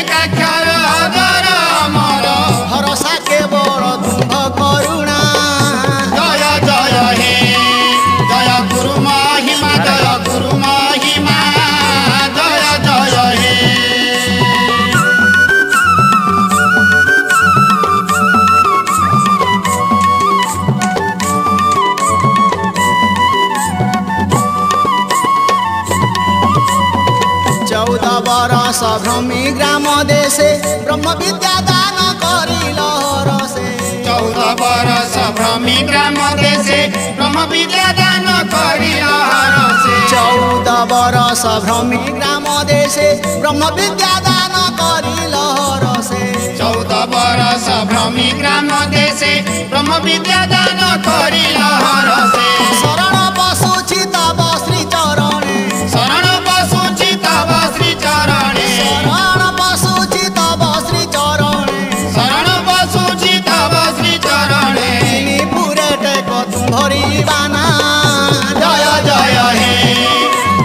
एकाक्षर अजर अमर भरोसा केवल तुंभ करुणा जय जय हे जय गुरु महिमा जय गुरु महिमा जय जय हे चौदह बरस भ्रमी ग्राम देशे ब्रह्म विद्या दान करिल रसे 14 बरस भ्रमी ग्राम देशे ब्रह्म विद्या दान करिल हरसे 14 बरस भ्रमी ग्राम देशे ब्रह्म विद्या दान करिल रसे 14 बरस भ्रमी ग्राम देशे ब्रह्म विद्या दान करिल हरसे शरण पशुछि तव श्री चरणे शरण पशुछि तव श्री चरणे शरण पशुछि तव श्री चरणे शरण पशुछि तव श्री चरणे पुरे टेक तुम्हरी बाना जय जय हे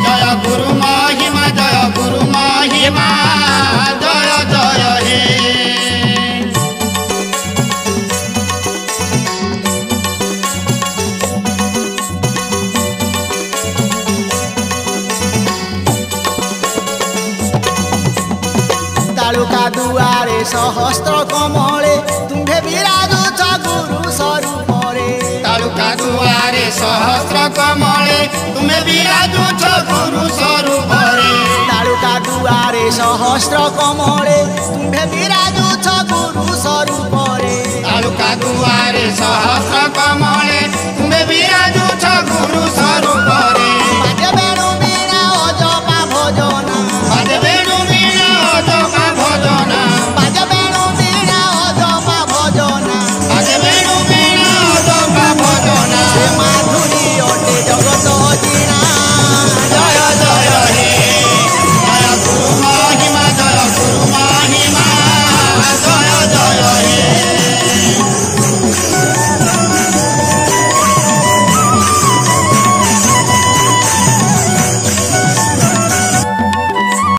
जय गुरु महिमा जय गुरु महिमा जय जय हे तालुका दुआरे सहस्त्र कमले तुम्भे विराजुछ गुरु स्वरूपरे तालुका दुआरे सहस्र कमले तुम्हें विराजुछ गुरु स्वरूपरे तालुका दुआरे सहस्त्र कमले तुम्भे विराजुछ गुरु स्वरूपरे तालुका दुआरे सहस्र कमले तुम्हें विराजुछ गुरु स्वरूपरे